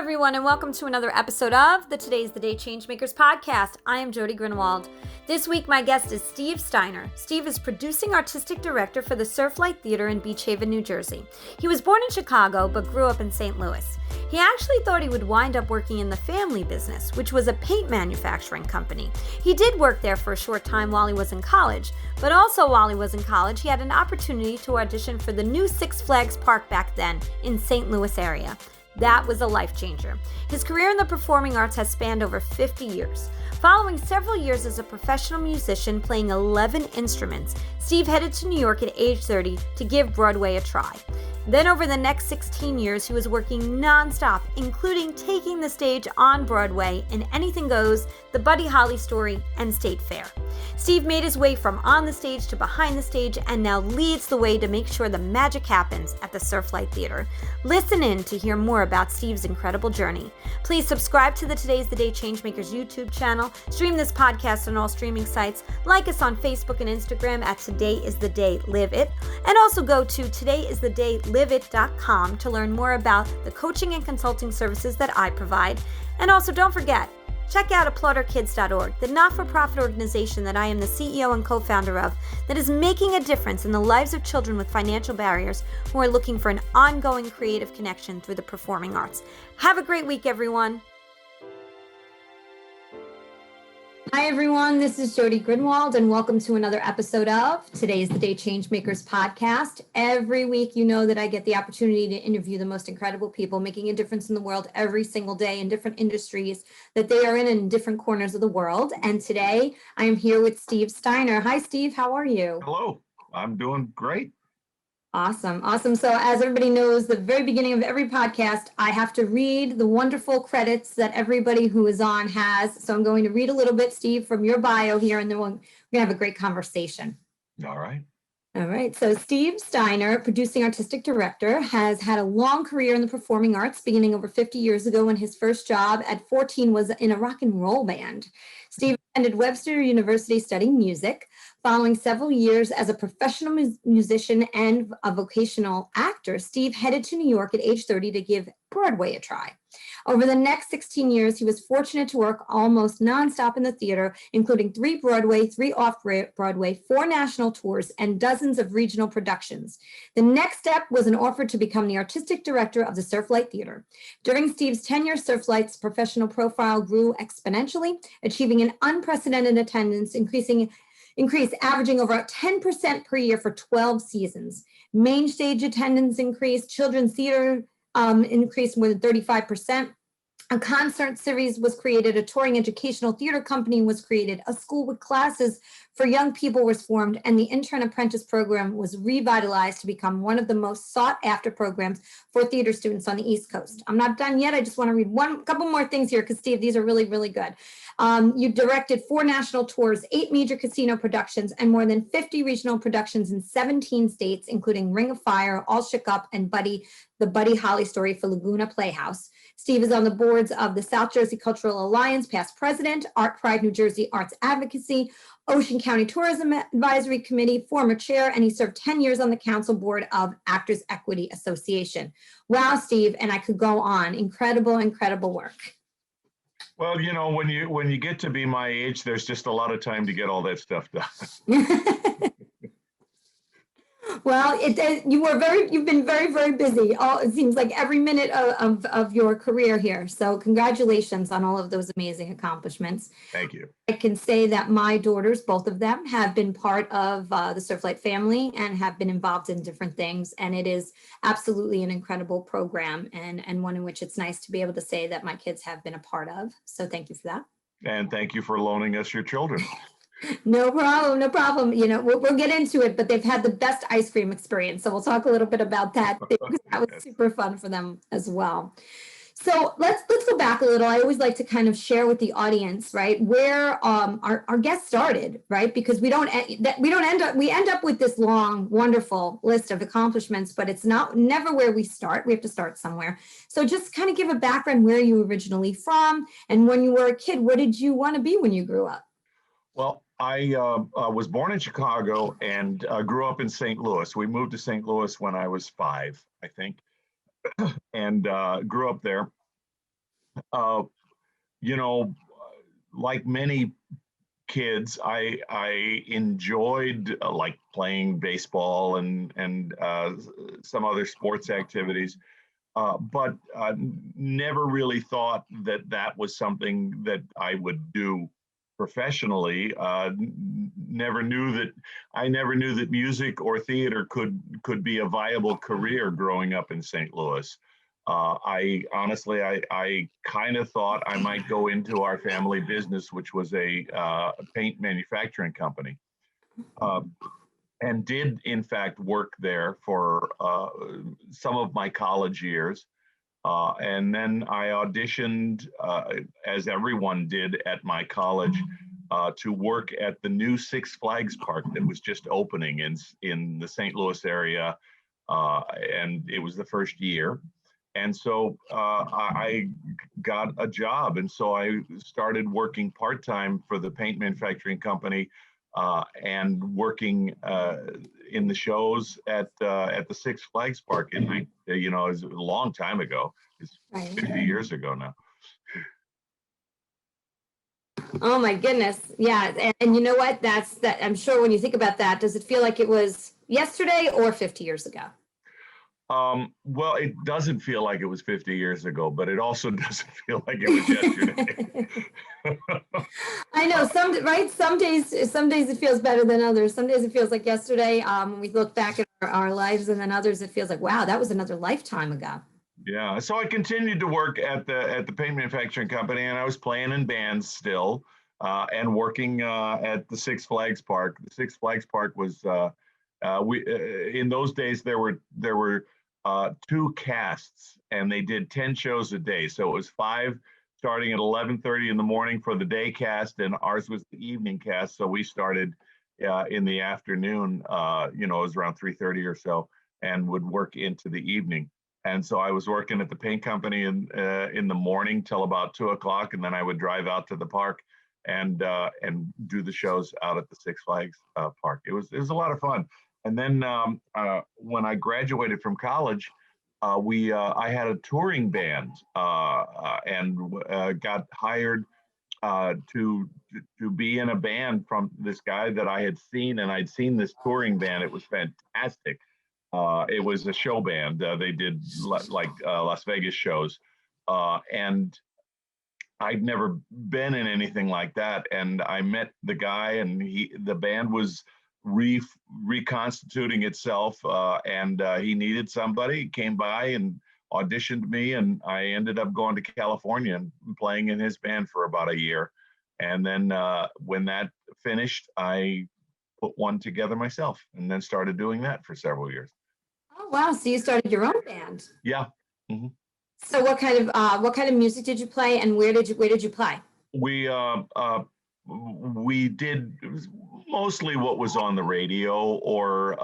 everyone, and welcome to another episode of the Today's the Day Changemakers podcast. I am Jody Grunwald. This week, my guest is Steve Steiner. Steve is producing artistic director for the Surflight Theatre in Beach Haven, New Jersey. He was born in Chicago, but grew up in St. Louis. He actually thought he would wind up working in the family business, which was a paint manufacturing company. He did work there for a short time while he was in college, but also while he was in college, he had an opportunity to audition for the new Six Flags Park back then in St. Louis area. That was a life changer. His career in the performing arts has spanned over 50 years. Following several years as a professional musician playing 11 instruments, Steve headed to New York at age 30 to give Broadway a try. Then over the next 16 years, he was working nonstop, including taking the stage on Broadway in Anything Goes, The Buddy Holly Story, and State Fair. Steve made his way from on the stage to behind the stage and now leads the way to make sure the magic happens at the Surflight Theatre. Listen in to hear more about Steve's incredible journey. Please subscribe to the Today's the Day Changemakers YouTube channel, stream this podcast on all streaming sites, like us on Facebook and Instagram at Today is the Day Live It, and also go to todayisthedayliveit.com to learn more about the coaching and consulting services that I provide. And also don't forget, check out applauderkids.org, the not-for-profit organization that I am the CEO and co-founder of that is making a difference in the lives of children with financial barriers who are looking for an ongoing creative connection through the performing arts. Have a great week, everyone. Hi, everyone. This is Jody Grunwald, and welcome to another episode of Today's the Day Changemakers podcast. Every week, you know that I get the opportunity to interview the most incredible people making a difference in the world every single day in different industries that they are in different corners of the world. And today, I am here with Steve Steiner. Hi, Steve. How are you? Hello. I'm doing great. Awesome. So as everybody knows, the very beginning of every podcast, I have to read the wonderful credits that everybody who is on has. So I'm going to read a little bit, Steve, from your bio here, and then we're going to have a great conversation. All right. So Steve Steiner, producing artistic director, has had a long career in the performing arts, beginning over 50 years ago when his first job at 14 was in a rock and roll band. Steve attended Webster University studying music. Following several years as a professional musician and a vocational actor, Steve headed to New York at age 30 to give Broadway a try. Over the next 16 years, he was fortunate to work almost nonstop in the theater, including 3 Broadway, 3 off-Broadway, 4 national tours, and dozens of regional productions. The next step was an offer to become the artistic director of the Surflight Theatre. During Steve's tenure, Surflight's professional profile grew exponentially, achieving an unprecedented attendance, averaging over 10% per year for 12 seasons. Main stage attendance increased, children's theater increased more than 35%. A concert series was created, a touring educational theater company was created, a school with classes for young people was formed, and the intern apprentice program was revitalized to become one of the most sought after programs for theater students on the East Coast. I'm not done yet. I just want to read a couple more things here because, Steve, these are really, really good. You directed 4 national tours, 8 major casino productions, and more than 50 regional productions in 17 states, including Ring of Fire, All Shook Up, and The Buddy Holly Story for Laguna Playhouse. Steve is on the boards of the South Jersey Cultural Alliance, past president, Art Pride New Jersey Arts Advocacy, Ocean County Tourism Advisory Committee, former chair, and he served 10 years on the council board of Actors Equity Association. Wow, Steve, and I could go on. Incredible, incredible work. Well, you know, when you get to be my age, there's just a lot of time to get all that stuff done. Well, you've been very, very busy. It seems like every minute of your career here. So congratulations on all of those amazing accomplishments. Thank you. I can say that my daughters, both of them, have been part of the Surflight family and have been involved in different things. And it is absolutely an incredible program and one in which it's nice to be able to say that my kids have been a part of. So thank you for that. And thank you for loaning us your children. No problem. You know, we'll get into it, but they've had the best ice cream experience. So we'll talk a little bit about that. That was super fun for them as well. So let's go back a little. I always like to kind of share with the audience, right, where our guest started, right? Because we end up with this long, wonderful list of accomplishments, but it's never where we start. We have to start somewhere. So just kind of give a background where you originally from, and when you were a kid, what did you want to be when you grew up? Well, I was born in Chicago and grew up in St. Louis. We moved to St. Louis when I was 5, I think, and grew up there. Uh, you know, like many kids, I enjoyed like playing baseball and some other sports activities, but never really thought that that was something that I would do professionally. Never knew that I never knew that music or theater could be a viable career growing up in St. Louis. I honestly, I kind of thought I might go into our family business, which was a paint manufacturing company. Um, and did in fact work there for some of my college years. And then I auditioned, as everyone did at my college, to work at the new Six Flags Park that was just opening in the St. Louis area, and it was the first year. And so I got a job, and so I started working part time for the paint manufacturing company, and working in the shows at the Six Flags Park. And it was a long time ago. It's Right. 50 years ago now. Oh my goodness. Yeah. And you know what? That's that. I'm sure when you think about that, does it feel like it was yesterday or 50 years ago? Well, it doesn't feel like it was 50 years ago, but it also doesn't feel like it was yesterday. I know right. Some days it feels better than others. Some days it feels like yesterday. When we look back at our lives, and then others it feels like, wow, that was another lifetime ago. Yeah, so I continued to work at the paint manufacturing company, and I was playing in bands still, and working at the Six Flags Park. The Six Flags Park was we in those days there were two casts, and they did 10 shows a day. So it was five starting at 11:30 in the morning for the day cast, and ours was the evening cast. So we started in the afternoon. It was around 3:30 or so, and would work into the evening. And so I was working at the paint company in the morning till about 2 o'clock, and then I would drive out to the park and do the shows out at the Six Flags Park. It was a lot of fun. And then when I graduated from college, I had a touring band, and got hired to be in a band from this guy that I had seen, and I'd seen this touring band. It was fantastic. It was a show band. They did Las Vegas shows, and I'd never been in anything like that. And I met the guy, and the band was reconstituting itself, and he needed somebody. He came by and auditioned me, and I ended up going to California and playing in his band for about a year. And then when that finished, I put one together myself, and then started doing that for several years. Oh wow! So you started your own band. Yeah. Mm-hmm. So what kind of music did you play, and where did you play? We did mostly what was on the radio, or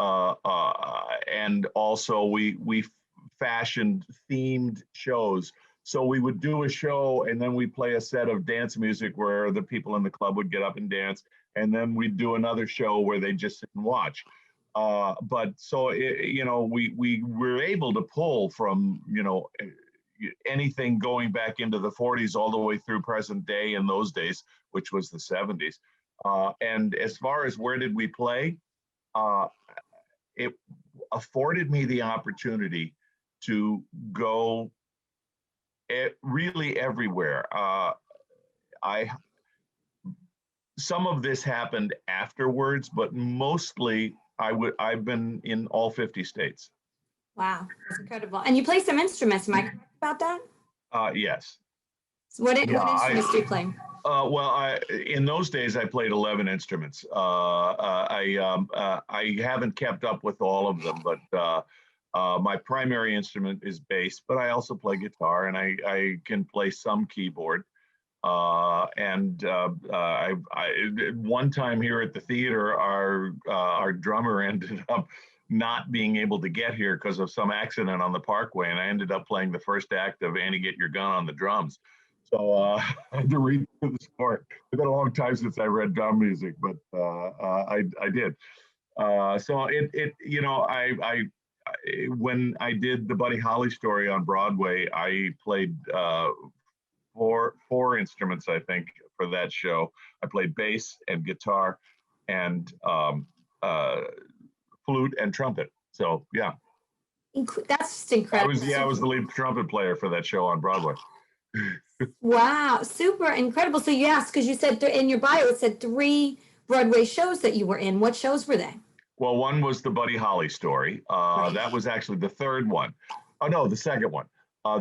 and also we fashioned themed shows. So we would do a show, and then we play a set of dance music where the people in the club would get up and dance, and then we'd do another show where they just sit and watch. But so we were able to pull from anything going back into the 40s all the way through present day in those days, which was the 70s. And as far as where did we play, it afforded me the opportunity to go really everywhere. Some of this happened afterwards, but mostly I've been in all 50 states. Wow, that's incredible. And you play some instruments. Am I correct about that? Yes. So what instruments do you play? In those days, I played 11 instruments. I haven't kept up with all of them, but my primary instrument is bass, but I also play guitar, and I can play some keyboard. One time here at the theater, our drummer ended up not being able to get here because of some accident on the Parkway, and I ended up playing the first act of Annie Get Your Gun on the drums. So I had to read through the score. It's been a long time since I read drum music, but I did. When I did the Buddy Holly story on Broadway, I played four instruments, I think, for that show. I played bass and guitar and flute and trumpet. So yeah, That's just incredible. I was the lead trumpet player for that show on Broadway. Wow, super incredible. So yes, because you said in your bio it said 3 Broadway shows that you were in. What shows were they? Well, one was the Buddy Holly story. Right. That was actually the third one. Oh no, the second one.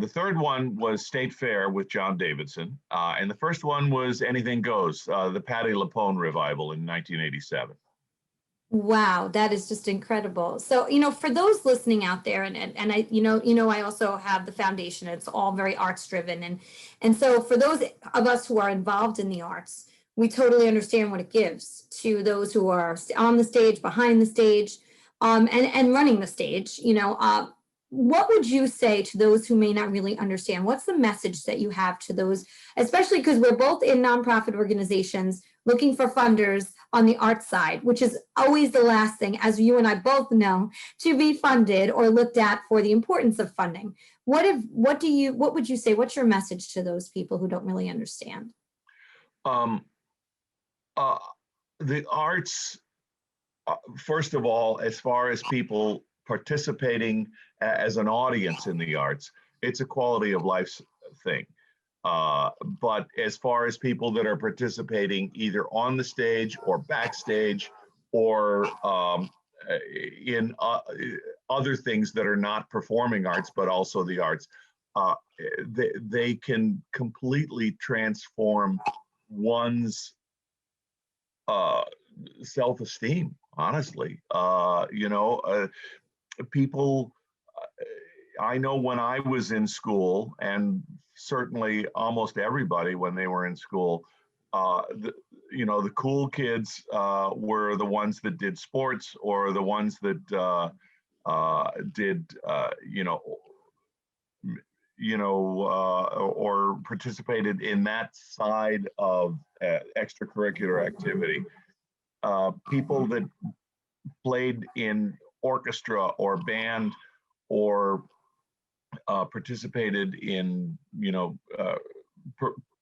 The third one was State Fair with John Davidson, and the first one was Anything Goes, the Patti LuPone revival in 1987. Wow, that is just incredible. So, for those listening out there, and I, I also have the foundation. It's all very arts driven, and so for those of us who are involved in the arts, we totally understand what it gives to those who are on the stage, behind the stage, and running the stage. What would you say to those who may not really understand? What's the message that you have to those, especially because we're both in nonprofit organizations looking for funders on the art side, which is always the last thing, as you and I both know, to be funded or looked at for the importance of funding. What would you say? What's your message to those people who don't really understand? The arts, first of all, as far as people participating as an audience in the arts, it's a quality of life thing. But as far as people that are participating either on the stage or backstage or in other things that are not performing arts, but also the arts, they can completely transform one's self-esteem, honestly. People, I know when I was in school, and certainly almost everybody when they were in school, the cool kids were the ones that did sports or the ones that did, or participated in that side of extracurricular activity. People that played in orchestra or band or participated in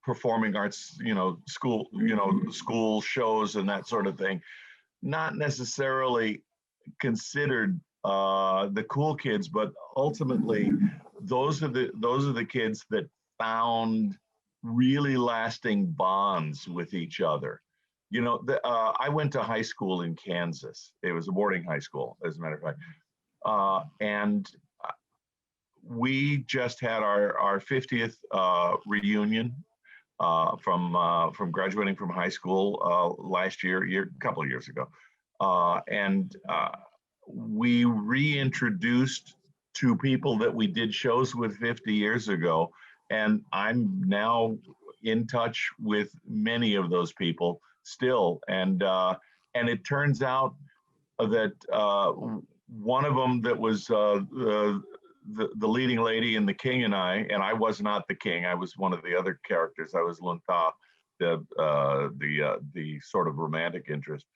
performing arts, school shows and that sort of thing, not necessarily considered the cool kids, but ultimately those are the kids that found really lasting bonds with each other. I went to high school in Kansas. It was a boarding high school, as a matter of fact, and we just had our 50th reunion from graduating from high school last a couple of years ago, and we reintroduced two people that we did shows with 50 years ago, and I'm now in touch with many of those people still, and it turns out that one of them that was the leading lady in The King and I was not the king. I was one of the other characters. I was Lunta, the sort of romantic interest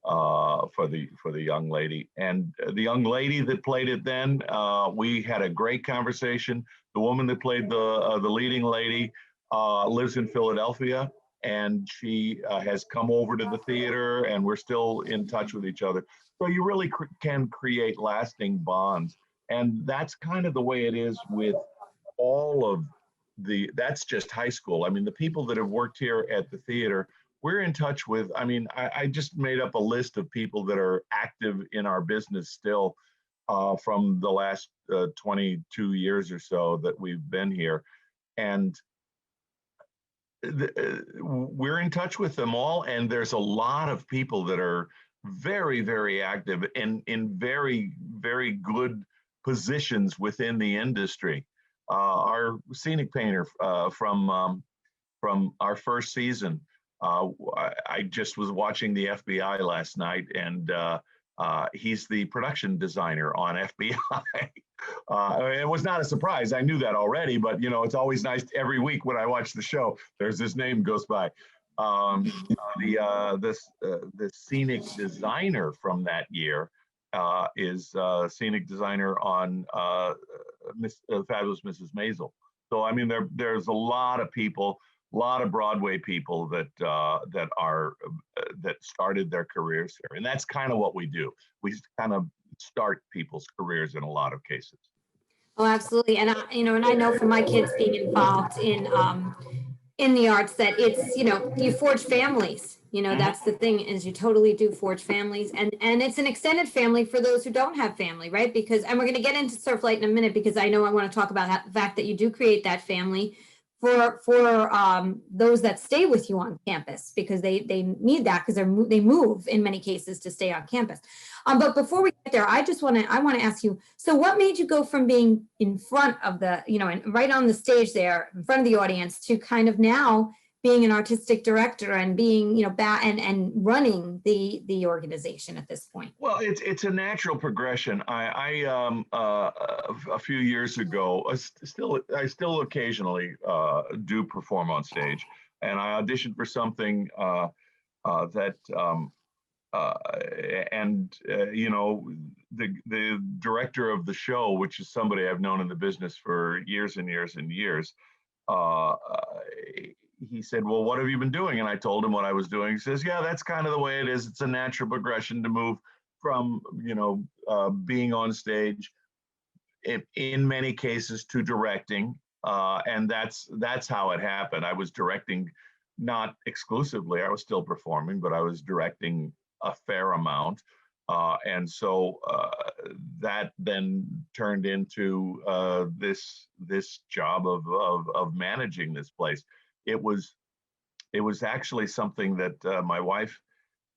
for the young lady. And the young lady that played it then, we had a great conversation. The woman that played the leading lady lives in Philadelphia, and she has come over to the theater, and we're still in touch with each other. So you really can create lasting bonds. And that's kind of the way it is with all of that's just high school. I mean, the people that have worked here at the theater, we're in touch with. I mean, I just made up a list of people that are active in our business still from the last 22 years or so that we've been here. And we're in touch with them all. And there's a lot of people that are very, very active and in very, very good positions within the industry. Our scenic painter from our first season, I just was watching the FBI last night, and he's the production designer on FBI. It was not a surprise. I knew that already, but it's always nice every week when I watch the show, there's this name goes by. The scenic designer from that year is scenic designer on Fabulous Mrs. Maisel. So I mean, there's a lot of people, a lot of Broadway people that started their careers here, and that's kind of what we do. We kind of start people's careers in a lot of cases. Oh, absolutely. And and I know from my kids being involved in the arts that it's, you forge families. That's the thing, is you totally do forge families, and it's an extended family for those who don't have family, right? Because, and we're going to get into Surflight in a minute, because I know I want to talk about the fact that you do create that family for those that stay with you on campus, because they need that, because they move in many cases to stay on campus. But before we get there, I want to ask you, so what made you go from being in front of the, and right on the stage there in front of the audience, to kind of now being an artistic director and being, and running the organization at this point? Well, it's a natural progression. A few years ago, I still occasionally do perform on stage, and I auditioned for something that the director of the show, which is somebody I've known in the business for years and years and years, he said, "Well, what have you been doing?" And I told him what I was doing. He says, "Yeah, that's kind of the way it is. It's a natural progression to move from, being on stage in many cases to directing." And that's how it happened. I was directing, not exclusively. I was still performing, but I was directing a fair amount. And so that then turned into this job of managing this place. It was actually something that my wife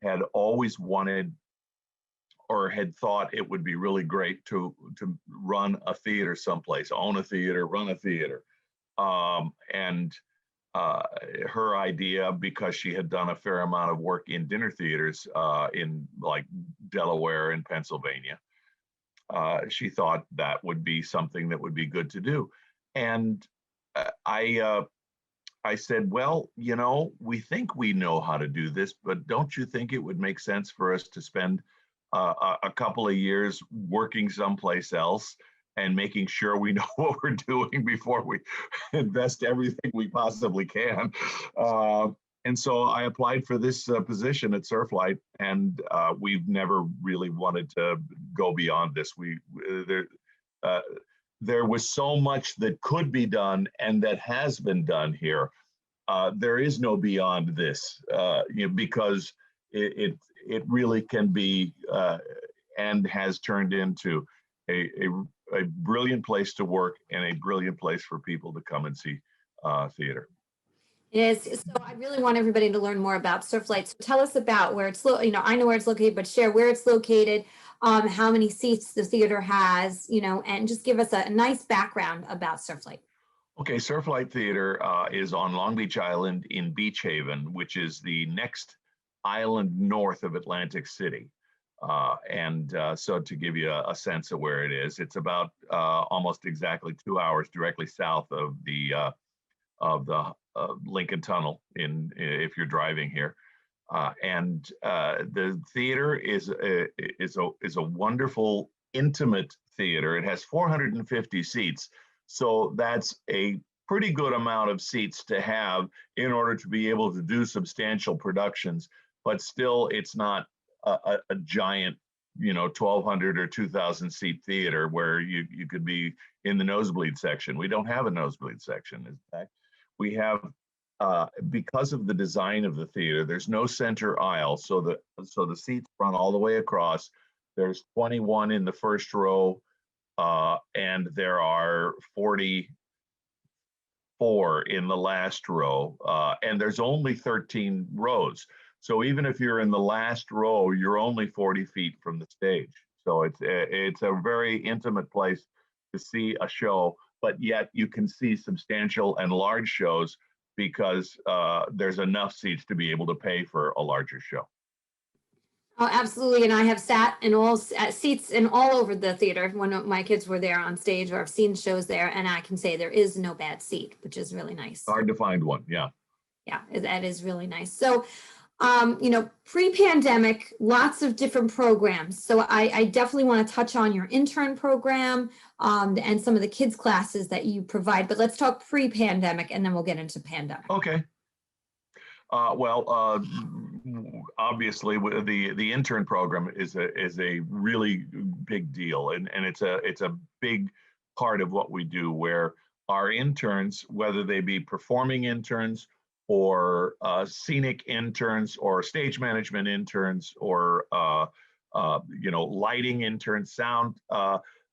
had always wanted, or had thought it would be really great to run a theater someplace, own a theater, run a theater. And her idea, because she had done a fair amount of work in dinner theaters in like Delaware and Pennsylvania, she thought that would be something that would be good to do. And I said, "Well, we think we know how to do this, but don't you think it would make sense for us to spend a couple of years working someplace else and making sure we know what we're doing before we invest everything we possibly can?" And so I applied for this position at Surflight, and we've never really wanted to go beyond this. There was so much that could be done and that has been done here. There is no beyond this, because it really can be and has turned into a brilliant place to work and a brilliant place for people to come and see theater. It is. So I really want everybody to learn more about Surflight. So tell us about where it's, I know where it's located, but share where it's located, how many seats the theater has, and just give us a nice background about Surflight. Okay, Surflight Theatre is on Long Beach Island in Beach Haven, which is the next island north of Atlantic City. So to give you a sense of where it is, it's about almost exactly 2 hours directly south of the Lincoln Tunnel if you're driving here. The theater is a wonderful, intimate theater. It has 450 seats. So that's a pretty good amount of seats to have in order to be able to do substantial productions, but still it's not a giant, 1,200 or 2,000 seat theater where you could be in the nosebleed section. We don't have a nosebleed section. In fact, we have, because of the design of the theater, there's no center aisle. So the seats run all the way across. There's 21 in the first row, and there are 44 in the last row, and there's only 13 rows. So even if you're in the last row, you're only 40 feet from the stage. So it's a very intimate place to see a show, but yet you can see substantial and large shows because there's enough seats to be able to pay for a larger show. Oh, absolutely. And I have sat in all seats in all over the theater when my kids were there on stage, or I've seen shows there, and I can say there is no bad seat, which is really nice. Hard to find one. Yeah. Yeah, that is really nice. So Pre-pandemic, lots of different programs. So I definitely want to touch on your intern program and some of the kids classes that you provide, but let's talk pre-pandemic and then we'll get into pandemic. Okay. Obviously, the intern program is a really big deal, and it's a big part of what we do, where our interns, whether they be performing interns or scenic interns or stage management interns or lighting interns, sound.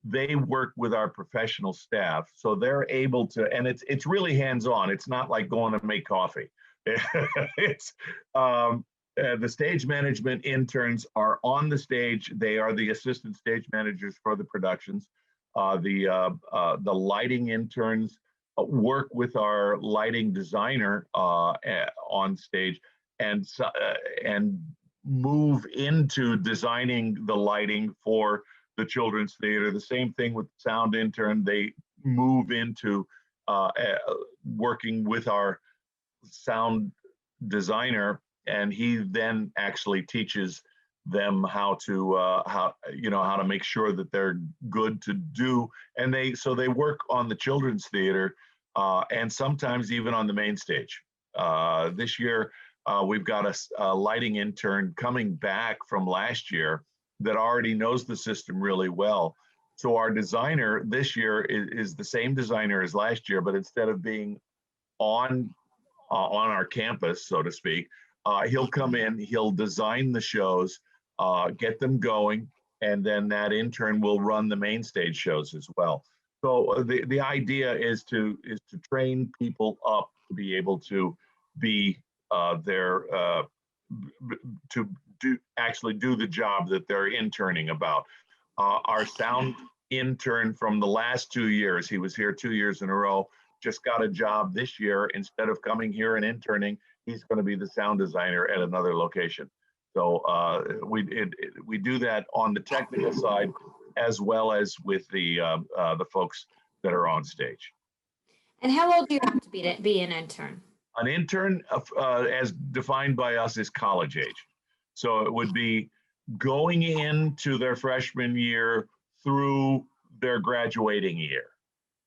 They work with our professional staff, so they're able to, and it's really hands-on. It's not like going to make coffee. It's the stage management interns are on the stage. They are the assistant stage managers for the productions. The lighting interns work with our lighting designer on stage and move into designing the lighting for the children's theater. The same thing with the sound intern. They move into working with our sound designer, and he then actually teaches them how to make sure that they're good to do, and they work on the children's theater and sometimes even on the main stage. This year we've got a lighting intern coming back from last year that already knows the system really well. So our designer this year is the same designer as last year, but instead of being on our campus, so to speak, he'll come in, he'll design the shows, get them going, and then that intern will run the main stage shows as well. So the idea is to train people up to be able to be to do the job that they're interning about. Our sound intern from the last 2 years, he was here 2 years in a row, just got a job this year. Instead of coming here and interning, he's going to be the sound designer at another location. So we do that on the technical side as well as with the folks that are on stage. And how old do you have to be an intern? An intern, as defined by us, is college age. So it would be going into their freshman year through their graduating year.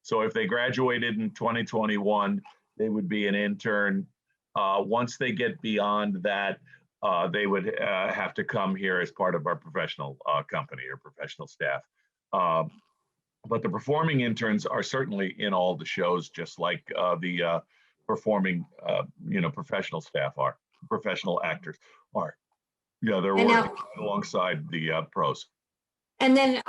So if they graduated in 2021, they would be an intern. Once they get beyond that, they would have to come here as part of our professional company or professional staff. But the performing interns are certainly in all the shows, just like the performing, professional staff are, professional actors are. Yeah, they're working alongside the pros. And then,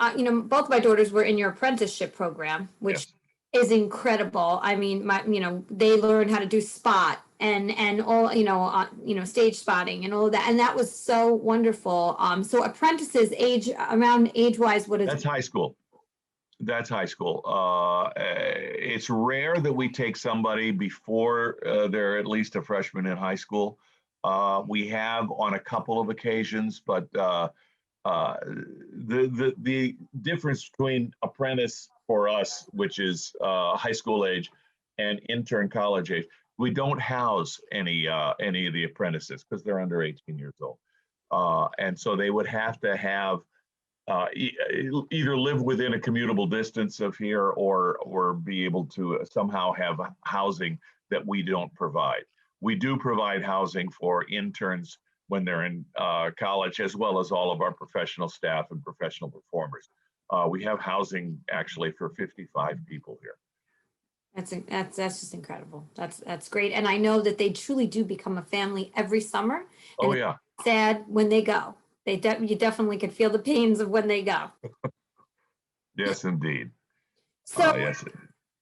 both my daughters were in your apprenticeship program, which is incredible. I mean, they learn how to do spot and all, stage spotting and all of that. And that was so wonderful. So apprentices age-wise, what is That's high school. That's high school. It's rare that we take somebody before they're at least a freshman in high school. We have on a couple of occasions, but the difference between apprentice for us, which is high school age, and intern college age, we don't house any of the apprentices because they're under 18 years old, and so they would have to have either live within a commutable distance of here or be able to somehow have housing that we don't provide. We do provide housing for interns when they're in college, as well as all of our professional staff and professional performers. We have housing actually for 55 people here. That's just incredible. That's great. And I know that they truly do become a family every summer. Oh yeah. It's sad when they go. You definitely could feel the pains of when they go. Yes, indeed. So yes.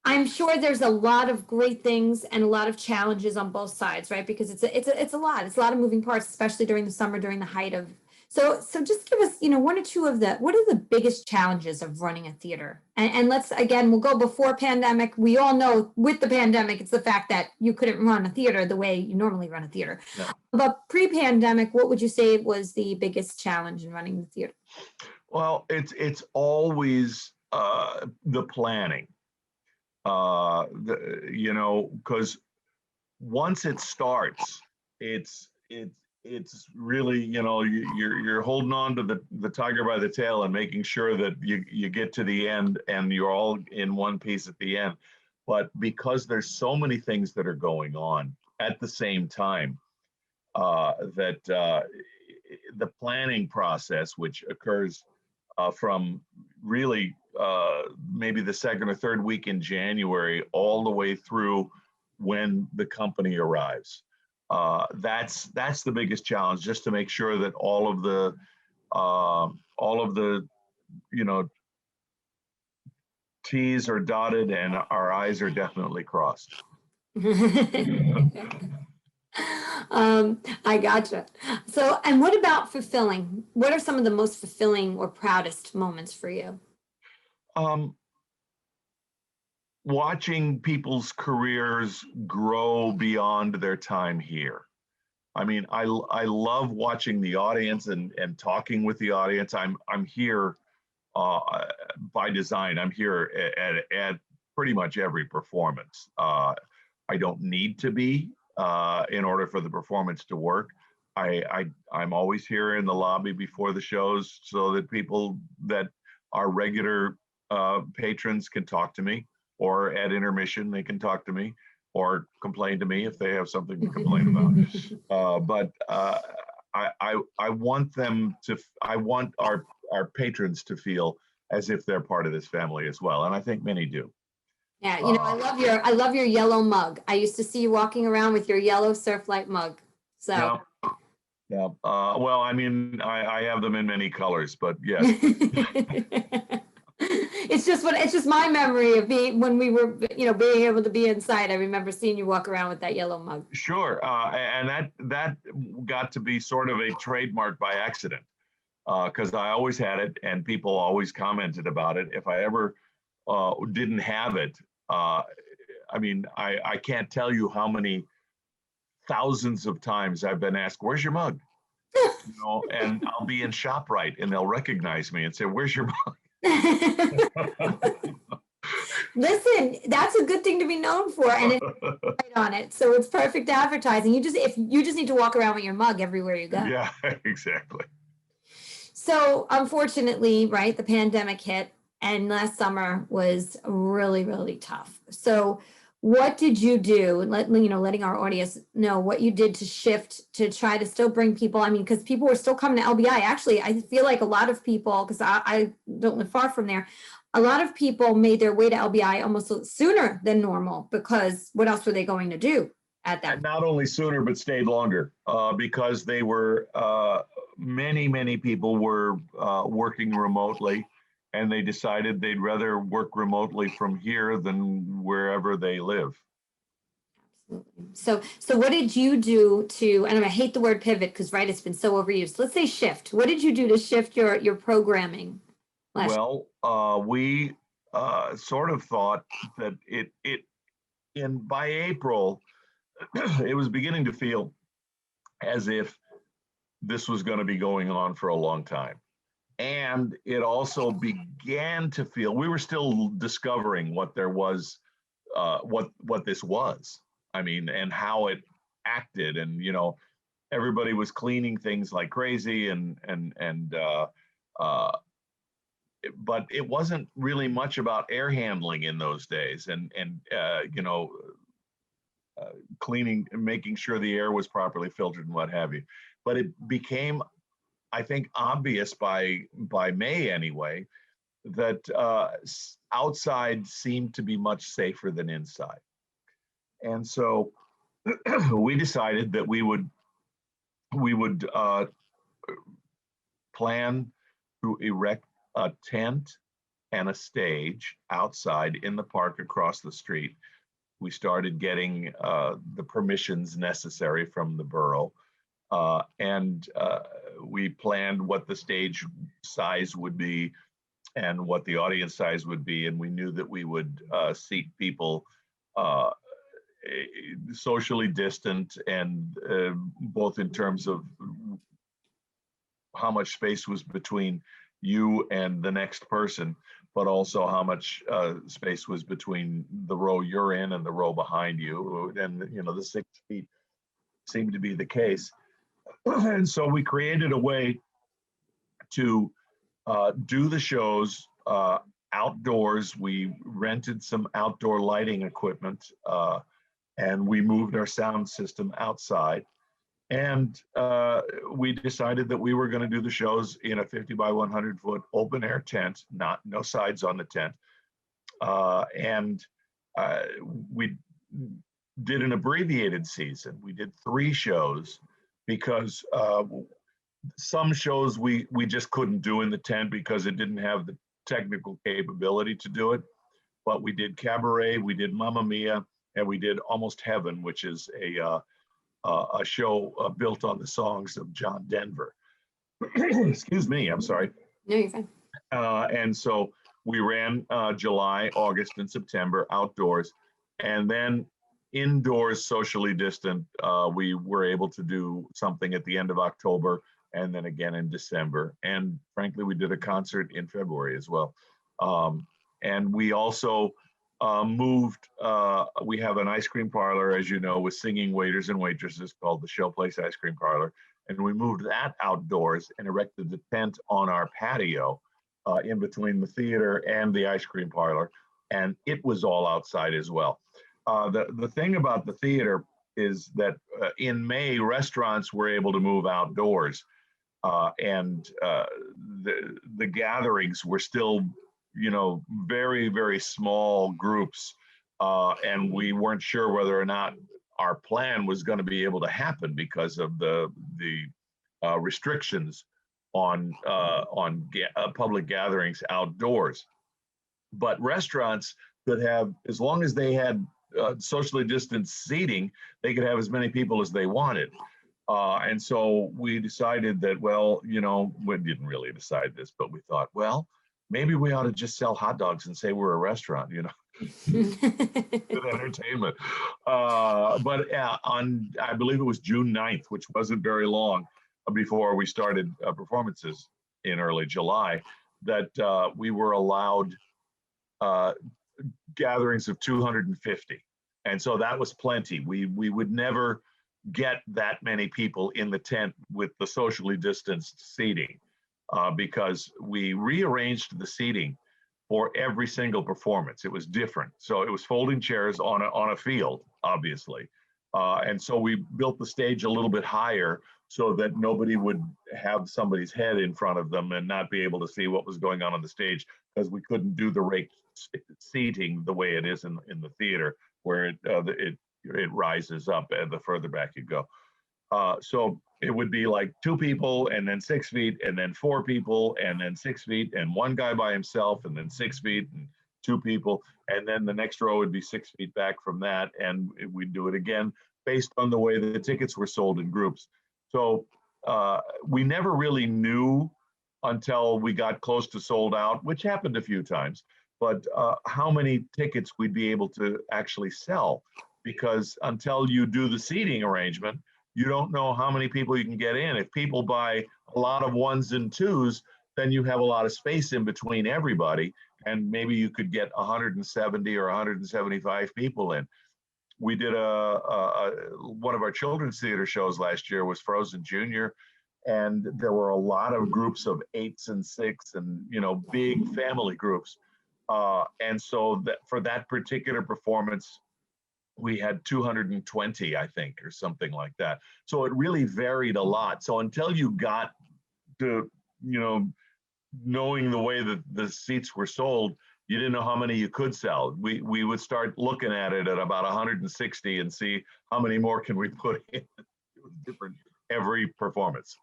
I'm sure there's a lot of great things and a lot of challenges on both sides, right? Because it's a lot. It's a lot of moving parts, especially during the summer, during the height of. So just give us, one or two of what are the biggest challenges of running a theater? And we'll go before pandemic. We all know with the pandemic, it's the fact that you couldn't run a theater the way you normally run a theater. Yeah. But pre-pandemic, what would you say was the biggest challenge in running the theater? Well, it's always the planning. Because once it starts, it's it's really, you're holding on to the tiger by the tail and making sure that you get to the end and you're all in one piece at the end. But because there's so many things that are going on at the same time, that the planning process, which occurs from really maybe the second or third week in January, all the way through when the company arrives. That's the biggest challenge, just to make sure that all of the T's are dotted and our I's are definitely crossed. I gotcha. So, and what about fulfilling? What are some of the most fulfilling or proudest moments for you? Watching people's careers grow beyond their time here. I mean, I love watching the audience and talking with the audience. I'm here by design. I'm here at pretty much every performance. I don't need to be in order for the performance to work. I'm always here in the lobby before the shows so that people that are regular patrons can talk to me, or at intermission they can talk to me or complain to me if they have something to complain about. But I want our patrons to feel as if they're part of this family as well, and I think many do. Yeah, I love your yellow mug. I used to see you walking around with your yellow Surflight mug. So yeah. Well, I mean, I have them in many colors, but yes. It's just my memory of when we were, being able to be inside. I remember seeing you walk around with that yellow mug. Sure, and that got to be sort of a trademark by accident, because I always had it, and people always commented about it. If I ever didn't have it, I mean, I can't tell you how many thousands of times I've been asked, "Where's your mug?" And I'll be in ShopRite, and they'll recognize me and say, "Where's your mug?" Listen, that's a good thing to be known for, and it's right on it, so it's perfect advertising. You just need to walk around with your mug everywhere you go. Yeah, exactly. So unfortunately, right, the pandemic hit, and last summer was really, really tough. So what did you do? Letting our audience know what you did to shift to try to still bring people. I mean, because people were still coming to LBI. Actually, I feel like a lot of people, because I don't live far from there, a lot of people made their way to LBI almost sooner than normal, because what else were they going to do at that? And not only sooner, but stayed longer, because they were many people were working remotely. And they decided they'd rather work remotely from here than wherever they live. Absolutely. So what did you do to, and I hate the word pivot because, right, it's been so overused. Let's say shift. What did you do to shift your programming? Well, we sort of thought that by April, it was beginning to feel as if this was going to be going on for a long time. And it also began to feel, we were still discovering what there was, what this was. I mean, and how it acted, and everybody was cleaning things like crazy, but it wasn't really much about air handling in those days, and cleaning and making sure the air was properly filtered and what have you. But it became, I think, obvious by May anyway, that outside seemed to be much safer than inside. And so we decided that we would plan to erect a tent and a stage outside in the park across the street. We started getting the permissions necessary from the borough. And we planned what the stage size would be and what the audience size would be. And we knew that we would seat people socially distant, and both in terms of how much space was between you and the next person, but also how much space was between the row you're in and the row behind you. And the 6 feet seemed to be the case. And so we created a way to do the shows outdoors. We rented some outdoor lighting equipment, and we moved our sound system outside. And we decided that we were going to do the shows in a 50 by 100 foot open air tent, no sides on the tent. And we did an abbreviated season. We did 3 shows because some shows we just couldn't do in the tent because it didn't have the technical capability to do it. But we did Cabaret, we did Mamma Mia, and we did Almost Heaven, which is a show built on the songs of John Denver. Excuse me, I'm sorry. No, you're fine. And so we ran July, August, and September outdoors. And then indoors, socially distant, we were able to do something at the end of October and then again in December. And frankly, we did a concert in February as well. And we also moved, we have an ice cream parlor, as you know, with singing waiters and waitresses called the Showplace Ice Cream Parlor. And we moved that outdoors and erected the tent on our patio in between the theater and the ice cream parlor. And it was all outside as well. The thing about the theater is that in May, restaurants were able to move outdoors. And the gatherings were still, very, very small groups. And we weren't sure whether or not our plan was going to be able to happen because of the restrictions on public gatherings outdoors. But restaurants could have, as long as they had socially distanced seating, they could have as many people as they wanted. And so we decided that, well, we didn't really decide this, but we thought, well, maybe we ought to just sell hot dogs and say we're a restaurant, good entertainment. But on, I believe it was June 9th, which wasn't very long before we started performances in early July, that we were allowed gatherings of 250. And so that was plenty. We would never get that many people in the tent with the socially distanced seating because we rearranged the seating for every single performance. It was different. So it was folding chairs on a field, obviously. And so we built the stage a little bit higher so that nobody would have somebody's head in front of them and not be able to see what was going on the stage, because we couldn't do the rake seating the way it is in the theater, where it rises up and the further back you go. So it would be like 2 people and then 6 feet and then 4 people and then 6 feet and 1 guy by himself and then 6 feet and 2 people. And then the next row would be 6 feet back from that. And we'd do it again based on the way the tickets were sold in groups. So we never really knew until we got close to sold out, which happened a few times, but how many tickets we'd be able to actually sell. Because until you do the seating arrangement, you don't know how many people you can get in. If people buy a lot of 1s and 2s, then you have a lot of space in between everybody, and maybe you could get 170 or 175 people in. We did one of our children's theater shows last year was Frozen Junior, and there were a lot of groups of 8s and 6 and big family groups. And so that for that particular performance, we had 220, I think, or something like that. So it really varied a lot. So until you got to, knowing the way that the seats were sold, you didn't know how many you could sell. We would start looking at it at about 160 and see how many more can we put in. It was different every performance.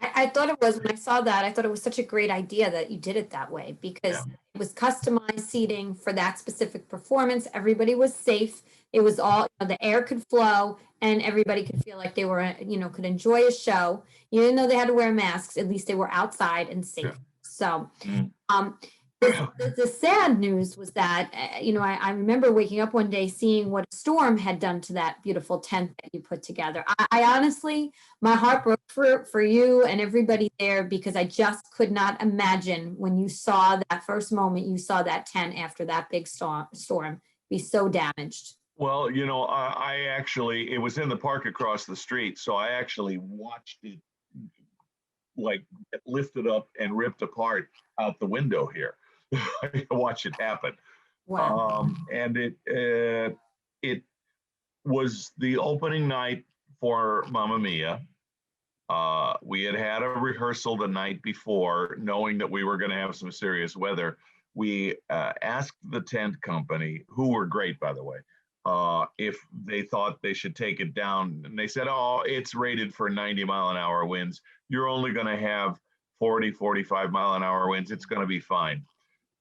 I thought it was, when I saw that, I thought it was such a great idea that you did it that way, because it was customized seating for that specific performance. Everybody was safe. It was all, the air could flow and everybody could feel like they were, could enjoy a show. Even though they had to wear masks, at least they were outside and safe. So, the sad news was that, I remember waking up one day seeing what a storm had done to that beautiful tent that you put together. I honestly, my heart broke for you and everybody there, because I just could not imagine when you saw that first moment, you saw that tent after that big storm be so damaged. Well, I actually, it was in the park across the street, so I actually watched it like get lifted up and ripped apart out the window here. I watch it happen. Wow. And it was the opening night for Mamma Mia. We had had a rehearsal the night before, knowing that we were going to have some serious weather. We asked the tent company, who were great, by the way, if they thought they should take it down. And they said, oh, it's rated for 90-mile-an-hour winds. You're only going to have 40, 45-mile-an-hour winds. It's going to be fine.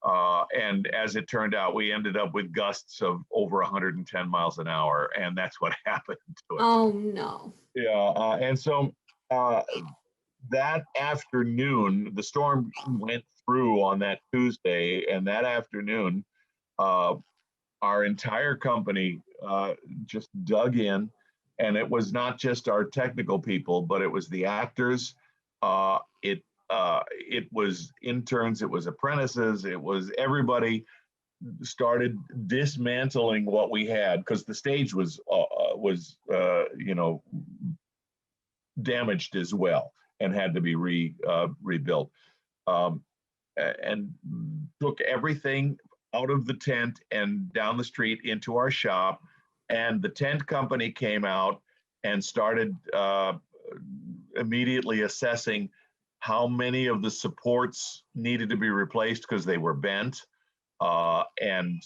And as it turned out, we ended up with gusts of over 110 miles an hour, and that's what happened to it. Oh, no. Yeah, and so uh, that afternoon, the storm went through on that Tuesday, and that afternoon, uh, our entire company just dug in, and it was not just our technical people, but it was the actors. It was interns, it was apprentices, it was everybody started dismantling what we had because the stage was damaged as well and had to be rebuilt. Um, and took everything out of the tent and down the street into our shop. And the tent company came out and started immediately assessing how many of the supports needed to be replaced because they were bent. And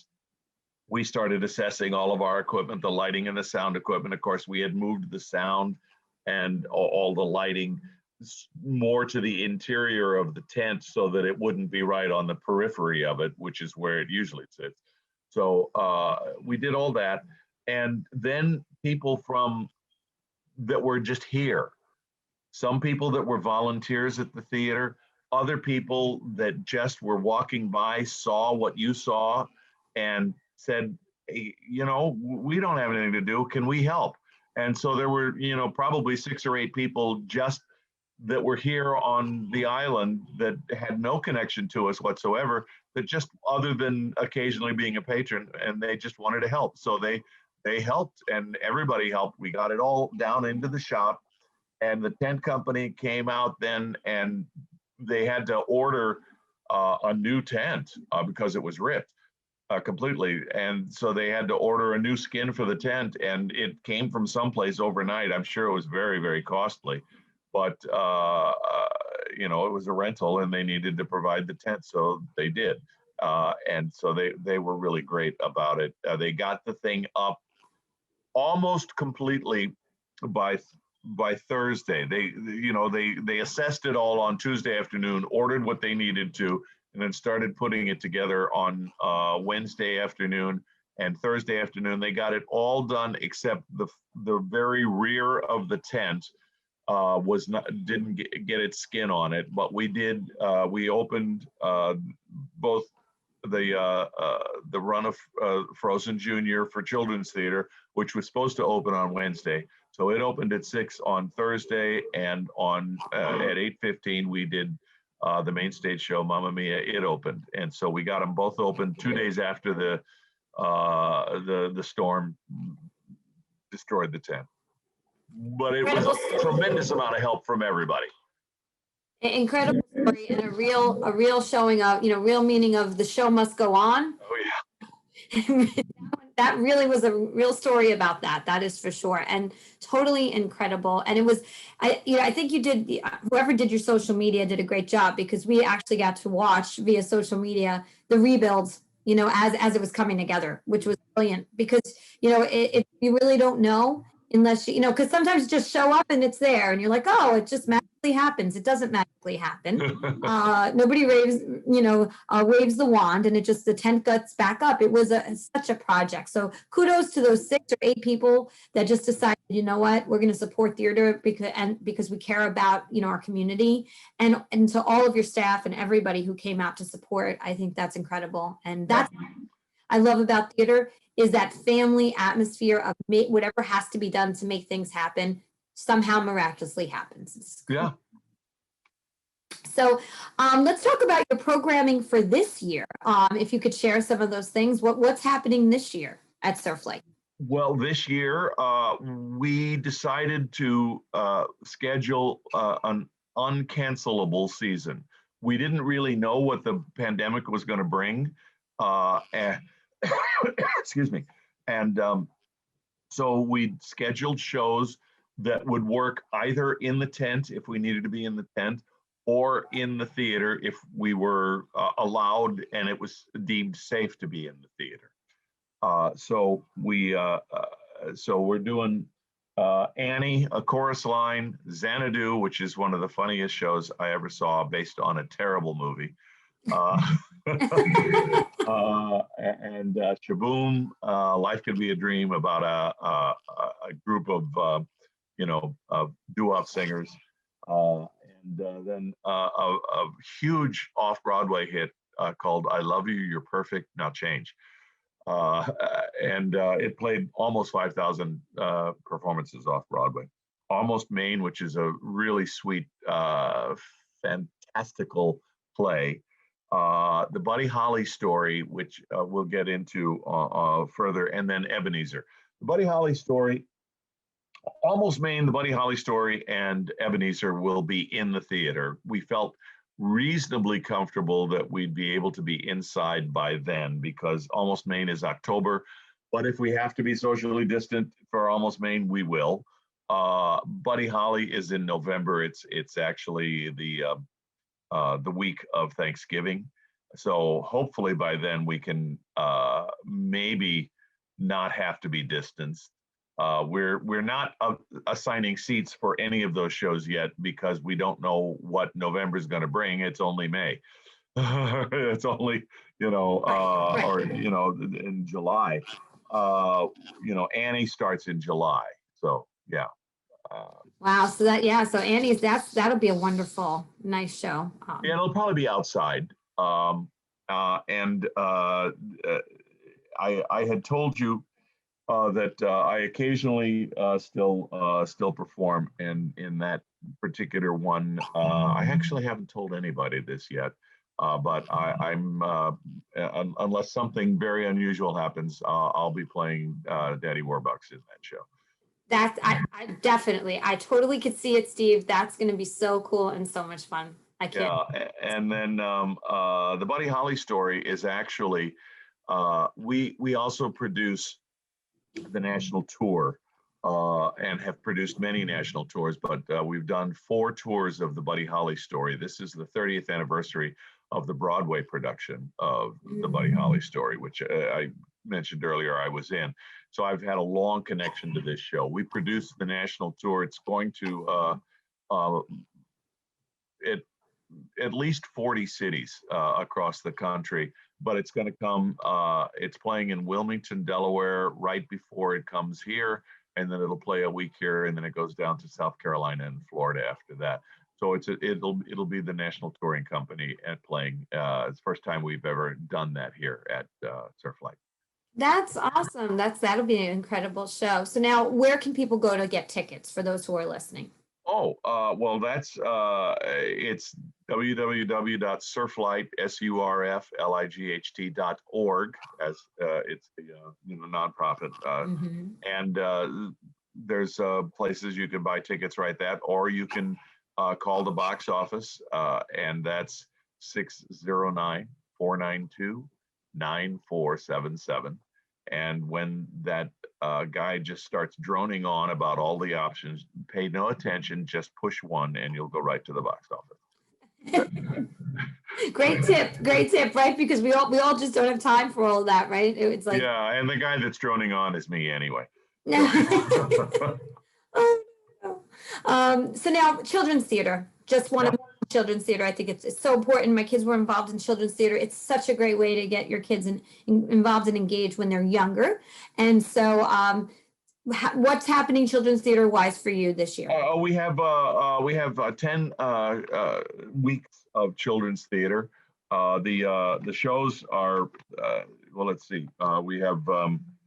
we started assessing all of our equipment, the lighting and the sound equipment. Of course, we had moved the sound and all the lighting more to the interior of the tent so that it wouldn't be right on the periphery of it, which is where it usually sits. So we did all that. And then people from that were just here, some people that were volunteers at the theater, other people that just were walking by, saw what you saw and said, hey, we don't have anything to do. Can we help? And so there were, probably 6 or 8 people just that were here on the island that had no connection to us whatsoever, that just other than occasionally being a patron, and they just wanted to help. So they helped, and everybody helped. We got it all down into the shop, and the tent company came out then, and they had to order a new tent because it was ripped completely. And so they had to order a new skin for the tent, and it came from someplace overnight. I'm sure it was very, very costly, but it was a rental and they needed to provide the tent, so they did. And so they were really great about it. They got the thing up almost completely by Thursday. They assessed it all on Tuesday afternoon, ordered what they needed to, and then started putting it together on Wednesday afternoon and Thursday afternoon. They got it all done except the very rear of the tent didn't get its skin on it, but we did. We opened both the run of Frozen Junior for Children's Theater, which was supposed to open on Wednesday. So it opened at 6 on Thursday, and on at 8:15 we did the main stage show, Mamma Mia. It opened, and so we got them both open 2 days after the storm destroyed the tent. But it was a tremendous amount of help from everybody. Incredible story, and a real showing of, real meaning of the show must go on. Oh yeah. That really was a real story about that. That is for sure, and totally incredible. And it was, I think you did. Whoever did your social media did a great job, because we actually got to watch via social media the rebuilds, as it was coming together, which was brilliant. Because if you really don't know, unless because sometimes just show up and it's there, and you're like, oh, it just magically happens. It doesn't magically happen. Nobody waves the wand, and the tent gets back up. It was such a project. So kudos to those 6 or 8 people that just decided, you know what, we're going to support theater because we care about our community, and to all of your staff and everybody who came out to support. I think that's incredible, and that's what I love about theater, is that family atmosphere of whatever has to be done to make things happen somehow miraculously happens. Yeah. So let's talk about your programming for this year. If you could share some of those things, what's happening this year at Surflight? Well, this year we decided to schedule an uncancelable season. We didn't really know what the pandemic was going to bring. And excuse me. And so we scheduled shows that would work either in the tent if we needed to be in the tent, or in the theater if we were allowed and it was deemed safe to be in the theater. So we're doing Annie, A Chorus Line, Xanadu, which is one of the funniest shows I ever saw, based on a terrible movie. And Shaboom, Life Could Be a Dream, about a group of doo-wop singers, and then a huge off-Broadway hit called "I Love You, You're Perfect, Now Change." And it played almost 5,000 performances off Broadway. Almost Maine, which is a really sweet, fantastical play. The Buddy Holly story, which we'll get into further, and then Ebenezer. The Buddy Holly story, Almost Maine, the Buddy Holly story, and Ebenezer will be in the theater. We felt reasonably comfortable that we'd be able to be inside by then, because Almost Maine is October. But if we have to be socially distant for Almost Maine, we will. Buddy Holly is in November. It's actually the week of Thanksgiving. So hopefully by then we can maybe not have to be distanced. We're not assigning seats for any of those shows yet, because we don't know what November is going to bring. It's only May. It's only, or, in July. Annie starts in July. So, yeah. Wow. So Annie's, that'll be a wonderful, nice show. Yeah, it'll probably be outside. And I had told you that I occasionally still perform in that particular one. I actually haven't told anybody this yet, but I'm unless something very unusual happens, I'll be playing Daddy Warbucks in that show. I totally could see it, Steve. That's going to be so cool and so much fun. I can't. Yeah, and then the Buddy Holly story is actually we also produce the national tour, and have produced many national tours, but we've done 4 tours of the Buddy Holly story. This is the 30th anniversary of the Broadway production of the Buddy Holly story, which I mentioned earlier I was in. So I've had a long connection to this show. We produced the national tour. It's going to at least 40 cities across the country, but it's going to come, it's playing in Wilmington, Delaware, right before it comes here, and then it'll play a week here, and then it goes down to South Carolina and Florida after that. So it'll be the national touring company at playing. It's the first time we've ever done that here at Surflight. That's awesome. That'll be an incredible show. So now, where can people go to get tickets for those who are listening? Oh, well, it's www.surflight.org, as it's the nonprofit, and there's places you can buy tickets right there, or you can call the box office, and that's 609-492-9477. And when that guy just starts droning on about all the options, pay no attention, just push 1 and you'll go right to the box office. Great tip, right? Because we all just don't have time for all of that, right? It's like, yeah, and the guy that's droning on is me anyway. So now, children's theater, just one of children's theater. I think it's so important. My kids were involved in children's theater. It's such a great way to get your kids involved and engaged when they're younger. And so what's happening children's theater wise for you this year? We have 10 weeks of children's theater. The shows are, well, let's see. We have,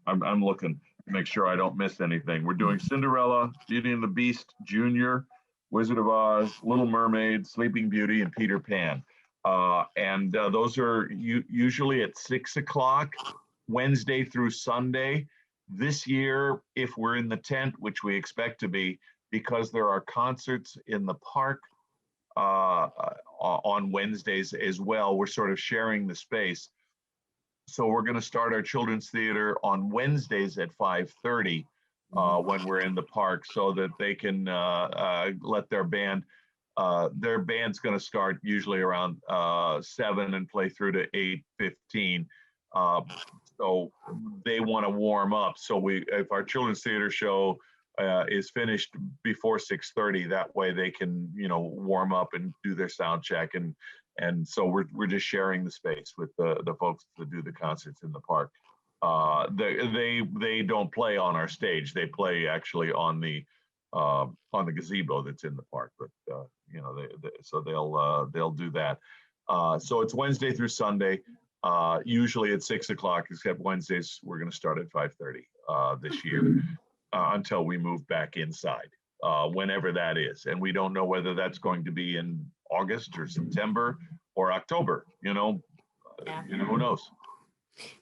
I'm looking to make sure I don't miss anything. We're doing Cinderella, Beauty and the Beast, Junior, Wizard of Oz, Little Mermaid, Sleeping Beauty, and Peter Pan. And those are usually at 6 o'clock, Wednesday through Sunday. This year, if we're in the tent, which we expect to be, because there are concerts in the park on Wednesdays as well, we're sort of sharing the space. So we're going to start our children's theater on Wednesdays at 5:30 when we're in the park, so that they can let their band. Their band's going to start usually around 7 and play through to 8:15. So they want to warm up. So if our children's theater show is finished before 6:30, that way they can, warm up and do their sound check. And so we're just sharing the space with the folks that do the concerts in the park. They don't play on our stage. They play actually on the gazebo that's in the park. But so they'll do that. So it's Wednesday through Sunday. Usually at 6 o'clock, except Wednesdays, we're going to start at 5:30 this year until we move back inside, whenever that is. And we don't know whether that's going to be in August or September or October, who knows?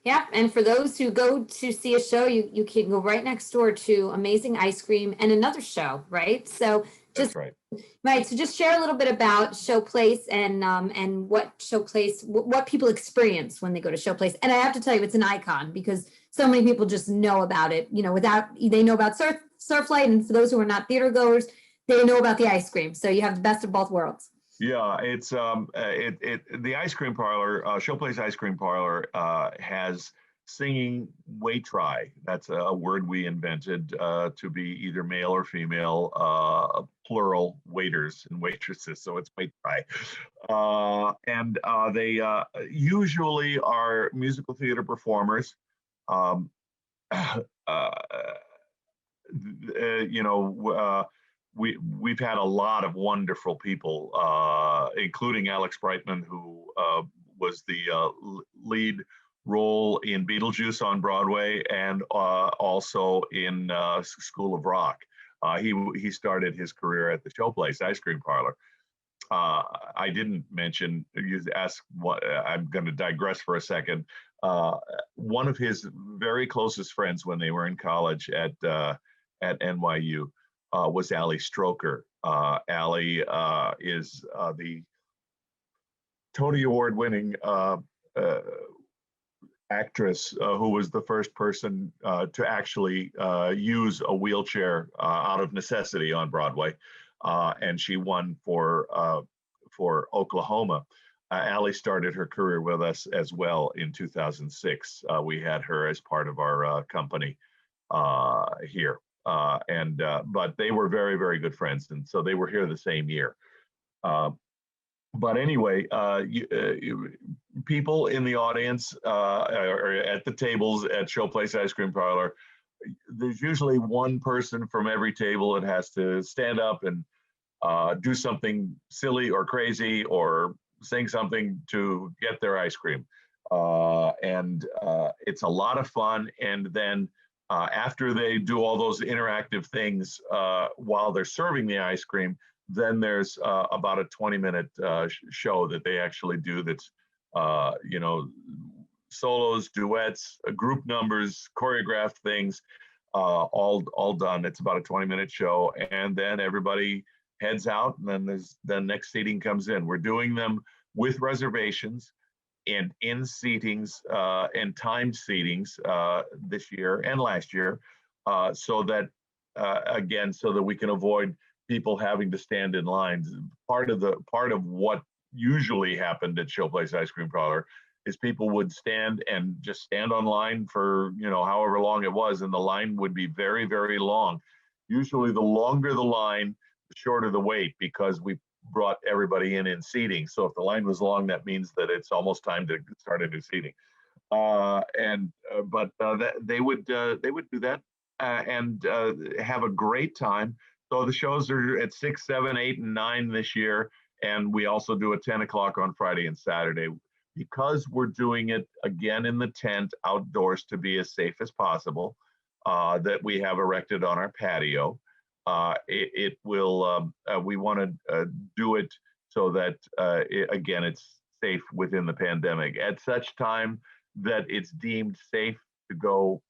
Yeah, and for those who go to see a show, you can go right next door to Amazing Ice Cream and another show, right? So That's right. Right. So just share a little bit about Showplace and what Showplace, what people experience when they go to Showplace. And I have to tell you, it's an icon because so many people just know about it. They know about Surflight, and for those who are not theater goers, they know about the ice cream. So you have the best of both worlds. Yeah, it's the ice cream parlor, Showplace Ice Cream Parlor, has singing wait-try. That's a word we invented to be either male or female, plural waiters and waitresses. So it's wait-try, and they usually are musical theater performers. Um, we've had a lot of wonderful people, including Alex Brightman, who was the lead role in Beetlejuice on Broadway and also in School of Rock. He started his career at the Showplace Ice Cream Parlor. I didn't mention, you asked what, I'm going to digress for a second. One of his very closest friends when they were in college at NYU was Allie Stroker. Allie is the Tony Award winning actress who was the first person to actually use a wheelchair out of necessity on Broadway. And she won for Oklahoma. Allie started her career with us as well in 2006. We had her as part of our company here. But they were very, very good friends. And so they were here the same year. But anyway, people in the audience or at the tables at Showplace Ice Cream Parlor, there's usually one person from every table that has to stand up and do something silly or crazy or sing something to get their ice cream. It's a lot of fun. And then after they do all those interactive things while they're serving the ice cream, then there's about a 20-minute show that they actually do that's, solos, duets, group numbers, choreographed things, all done. It's about a 20-minute show. And then everybody heads out, and then the next seating comes in. We're doing them with reservations and in seatings and timed seatings this year and last year, so that we can avoid people having to stand in lines. Part of what usually happened at Showplace Ice Cream Parlor is people would stand on line for however long it was, and the line would be very, very long. Usually, the longer the line, the shorter the wait, because we brought everybody in seating. So if the line was long, that means that it's almost time to start a new seating. They would do that and have a great time. So the shows are at 6, 7, 8, and 9 this year, and we also do a 10 o'clock on Friday and Saturday. Because we're doing it again in the tent outdoors to be as safe as possible, that we have erected on our patio. It will. We want to do it so that it's safe within the pandemic. At such time that it's deemed safe to go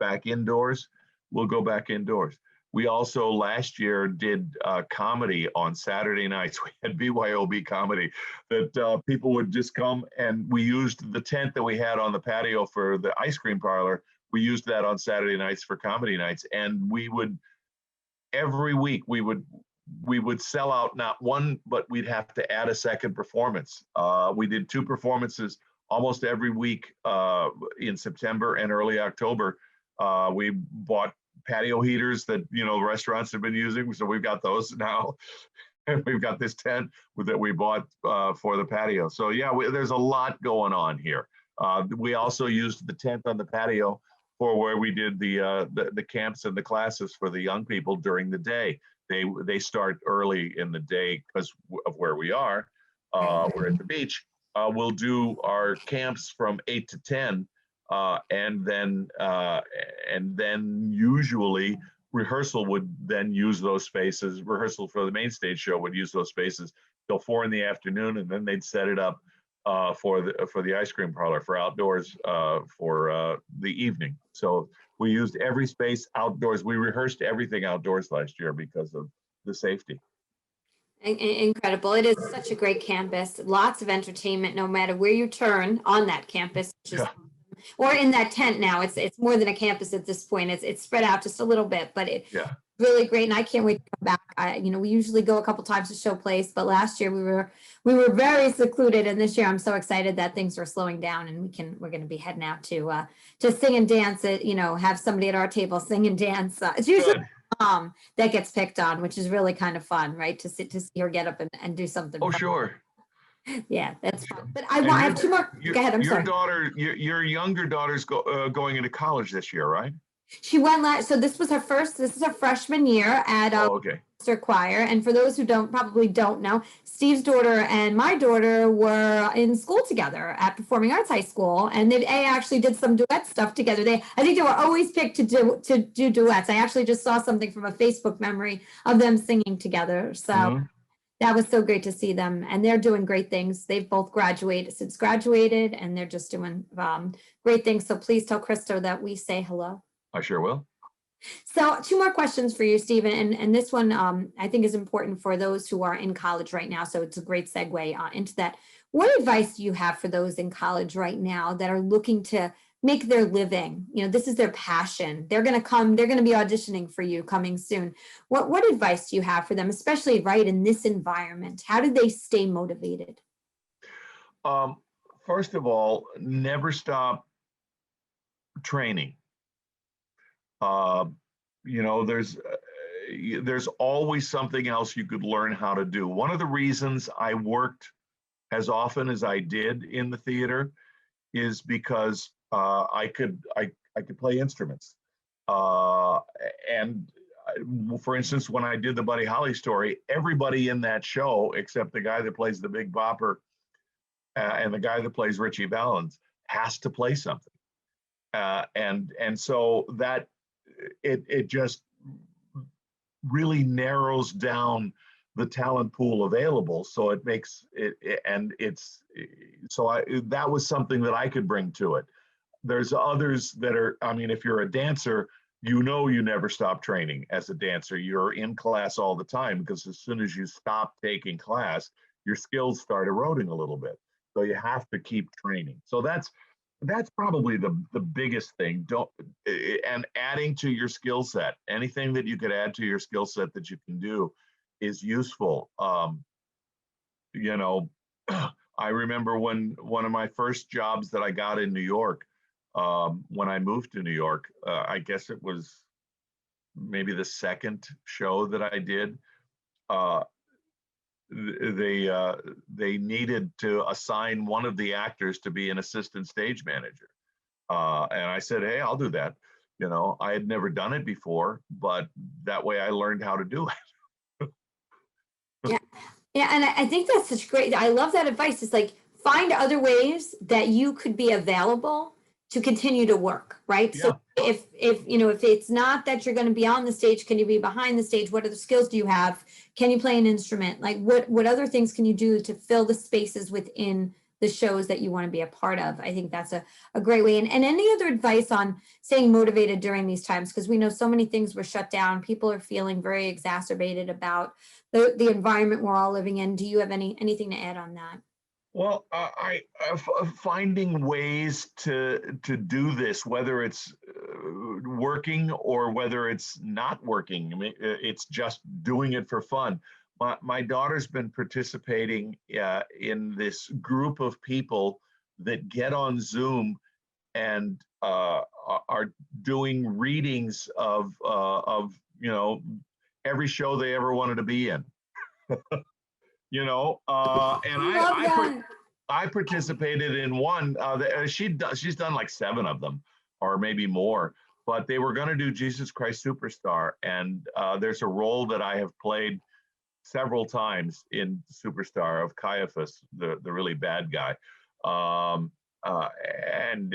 back indoors, we'll go back indoors. We also last year did comedy on Saturday nights. We had BYOB comedy that people would just come, and we used the tent that we had on the patio for the ice cream parlor. We used that on Saturday nights for comedy nights, and we would every week we would sell out not one, but we'd have to add a second performance. We did 2 performances almost every week in September and early October. We bought patio heaters that restaurants have been using, so we've got those now. And we've got this tent that we bought for the patio. So yeah, there's a lot going on here. We also used the tent on the patio for where we did the camps and the classes for the young people during the day. They start early in the day because of where we are. We're at the beach. We'll do our camps from 8 to 10. And then usually rehearsal would then use those spaces. Rehearsal for the main stage show would use those spaces till 4 in the afternoon, and then they'd set it up for the ice cream parlor for outdoors for the evening. So we used every space outdoors. We rehearsed everything outdoors last year because of the safety. Incredible. It is such a great campus. Lots of entertainment, no matter where you turn on that campus. Yeah. Or in that tent now. It's more than a campus at this point. It's spread out just a little bit, but it's really great. And I can't wait to come back. We usually go a couple times to show plays, but last year we were very secluded, and this year I'm so excited that things are slowing down, and we're going to be heading out to sing and dance. Have somebody at our table sing and dance. It's usually mom that gets picked on, which is really kind of fun, right? To see her get up and do something. Oh, fun. Sure. Yeah, that's fun. But I have 2 more. Go ahead. I'm sorry. Your younger daughter's going into college this year, right? She went so this is her freshman year at Okay. choir. And for those who probably don't know, Steve's daughter and my daughter were in school together at Performing Arts High School, and they actually did some duet stuff together. I think they were always picked to do duets. I actually just saw something from a Facebook memory of them singing together. So that was so great to see them, and they're doing great things. They've both graduated, and they're just doing great things. So please tell Krista that we say hello. I sure will. So 2 more questions for you, Stephen, and this one I think is important for those who are in college right now. So it's a great segue into that. What advice do you have for those in college right now that are looking to make their living? This is their passion. They're going to be auditioning for you coming soon. What advice do you have for them, especially right in this environment? How do they stay motivated? First of all, never stop training. There's always something else you could learn how to do. One of the reasons I worked as often as I did in the theater is because I could play instruments. And for instance, when I did the Buddy Holly story, everybody in that show, except the guy that plays the Big Bopper and the guy that plays Richie Valens, has to play something. And so that it just really narrows down the talent pool available. So it makes it, and it's, so that was something that I could bring to it. There's others that are, if you're a dancer, you never stop training as a dancer. You're in class all the time, because as soon as you stop taking class, your skills start eroding a little bit. So you have to keep training. So that's probably the biggest thing. And adding to your skill set, anything that you could add to your skill set that you can do is useful. I remember when one of my first jobs that I got in New York, when I moved to New York, I guess it was maybe the second show that I did. They needed to assign one of the actors to be an assistant stage manager. And I said, hey, I'll do that. I had never done it before, but that way I learned how to do it. Yeah. And I think that's such great. I love that advice. It's like, find other ways that you could be available to continue to work, right? Yeah. So if it's not that you're going to be on the stage, can you be behind the stage? What other skills do you have? Can you play an instrument? Like what other things can you do to fill the spaces within the shows that you want to be a part of. I think that's a great way. And any other advice on staying motivated during these times? Because we know so many things were shut down. People are feeling very exacerbated about the environment we're all living in. Do you have anything to add on that? Well, finding ways to do this, whether it's working or whether it's not working. I mean, it's just doing it for fun. My daughter's been participating in this group of people that get on Zoom and are doing readings of every show they ever wanted to be in. And Love that. I participated in one. She's done like 7 of them, or maybe more. But they were going to do Jesus Christ Superstar, and there's a role that I have played several times in Superstar of Caiaphas, the really bad guy, and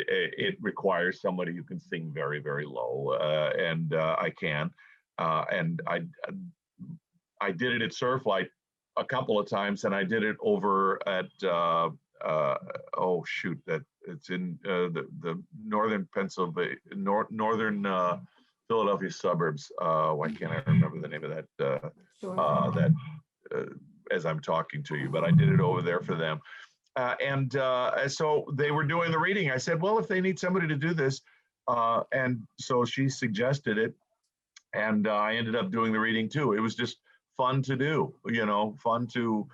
it requires somebody who can sing very, very low, and I can, and I did it at Surflight a couple of times, and I did it over at that it's in the northern Pennsylvania, northern Philadelphia suburbs. Why can't I remember the name of that? Sure. As I'm talking to you, but I did it over there for them, and so they were doing the reading. I said, well, if they need somebody to do this, and so she suggested it, and I ended up doing the reading too. It was just fun to do, fun to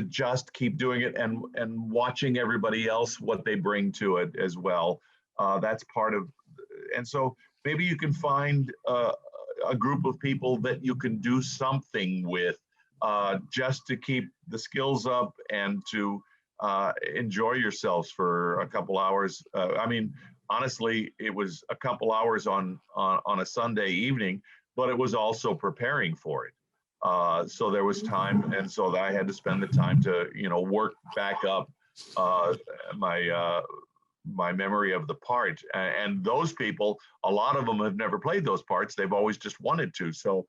just keep doing it and watching everybody else, what they bring to it as well. That's part of, and so maybe you can find a group of people that you can do something with, just to keep the skills up and to enjoy yourselves for a couple hours. I mean, honestly, it was a couple hours on a Sunday evening, but it was also preparing for it. So there was time, and so I had to spend the time to, work back up my memory of the part. And those people, a lot of them have never played those parts. They've always just wanted to. So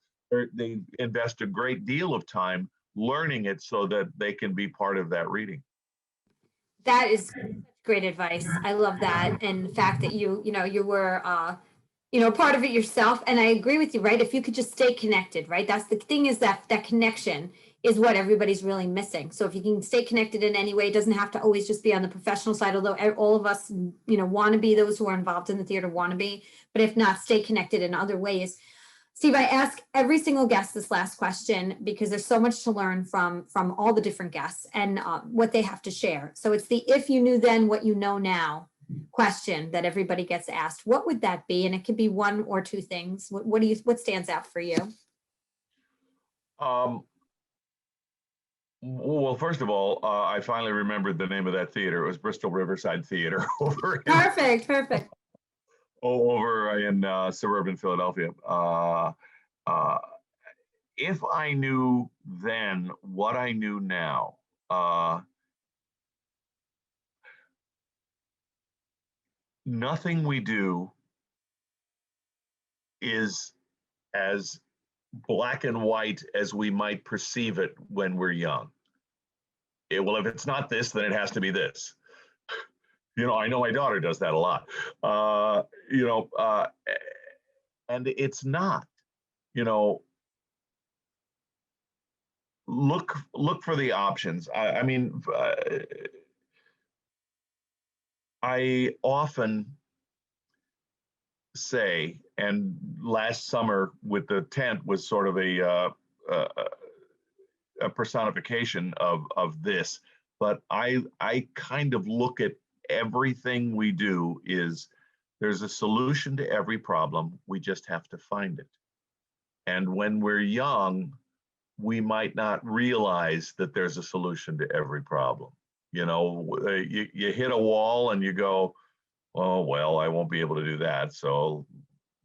they invest a great deal of time learning it so that they can be part of that reading. That is great advice. I love that. And the fact that you were, part of it yourself. And I agree with you, right? If you could just stay connected, right? That's the thing, is that connection is what everybody's really missing. So if you can stay connected in any way, it doesn't have to always just be on the professional side, although all of us, want to be, those who are involved in the theater want to be, but if not, stay connected in other ways. Steve, I ask every single guest this last question because there's so much to learn from all the different guests and what they have to share. So it's the if you knew then what you know now question that everybody gets asked. What would that be? And it could be one or two things. What stands out for you? Well, first of all, I finally remembered the name of that theater. It was Bristol Riverside Theater over Perfect. Over in suburban Philadelphia. If I knew then what I knew now, nothing we do is as black and white as we might perceive it when we're young. Well, if it's not this, then it has to be this. I know my daughter does that a lot. And it's not. Look for the options. I often say, and last summer with the tent was sort of a personification of this, but I kind of look at everything we do is there's a solution to every problem. We just have to find it. And when we're young, we might not realize that there's a solution to every problem. You hit a wall and you go, oh, well, I won't be able to do that, so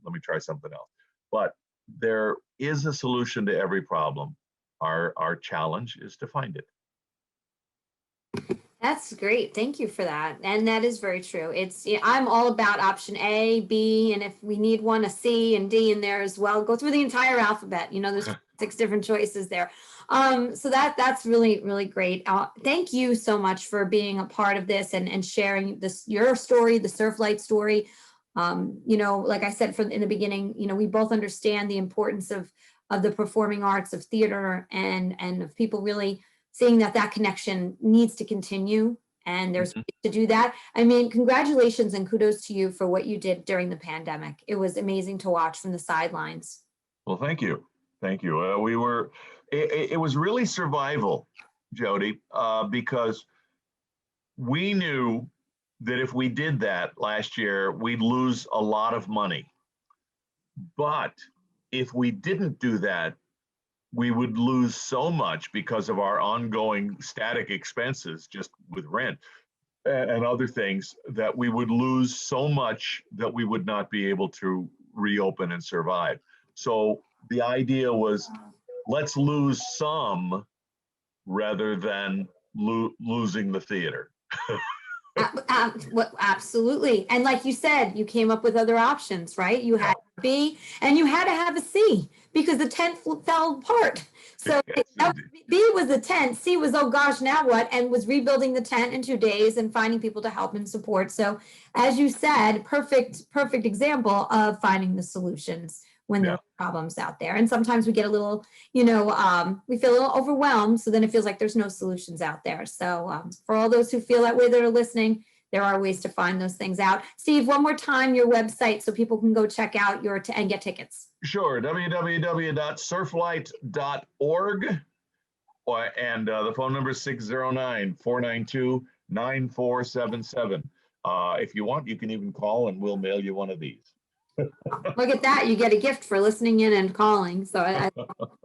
let me try something else. But there is a solution to every problem. Our challenge is to find it. That's great. Thank you for that. And that is very true. I'm all about option A, B, and if we need one, a C and D in there as well. Go through the entire alphabet. There's 6 different choices there. So that's really, really great. Thank you so much for being a part of this and sharing your story, the Surflight story. Like I said from in the beginning, we both understand the importance of the performing arts, of theater, and of people really seeing that connection needs to continue, and there's ways to do that. I mean, congratulations and kudos to you for what you did during the pandemic. It was amazing to watch from the sidelines. Well, thank you. Thank you. It was really survival, Jody, because we knew that if we did that last year, we'd lose a lot of money. But if we didn't do that, we would lose so much because of our ongoing static expenses, just with rent and other things, that we would lose so much that we would not be able to reopen and survive. So the idea was, let's lose some rather than losing the theater. Absolutely. And like you said, you came up with other options, right? You had B and you had to have a C because the tent fell apart. So B was the tent, C was, oh gosh, now what? And was rebuilding the tent in 2 days and finding people to help and support. So as you said, perfect example of finding the solutions when there are problems out there. And sometimes we get a little, we feel a little overwhelmed. So then it feels like there's no solutions out there. So for all those who feel that way that are listening, there are ways to find those things out. Steve, one more time, your website so people can go check out and get tickets. Sure, www.surflight.org. And the phone number is 609-492-9477. If you want, you can even call and we'll mail you one of these. Look at that. You get a gift for listening in and calling. So I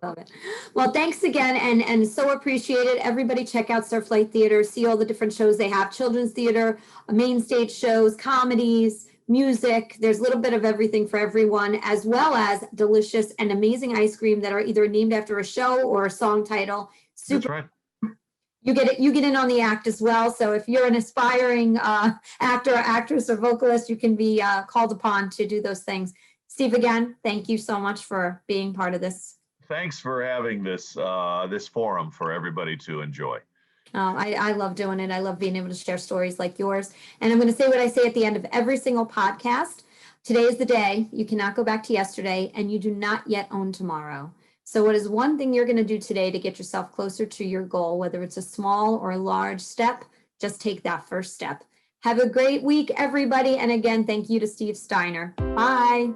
love it. Well, thanks again. And so appreciate it. Everybody check out Surflight Theatre, see all the different shows they have, children's theater, main stage shows, comedies, music. There's a little bit of everything for everyone, as well as delicious and amazing ice cream that are either named after a show or a song title. Super. That's right. You get in on the act as well. So if you're an aspiring actor, actress, or vocalist, you can be called upon to do those things. Steve, again, thank you so much for being part of this. Thanks for having this this forum for everybody to enjoy. Oh, I love doing it. I love being able to share stories like yours. And I'm going to say what I say at the end of every single podcast. Today is the day. You cannot go back to yesterday, and you do not yet own tomorrow. So what is one thing you're going to do today to get yourself closer to your goal, whether it's a small or a large step? Just take that first step. Have a great week, everybody. And again, thank you to Steve Steiner. Bye.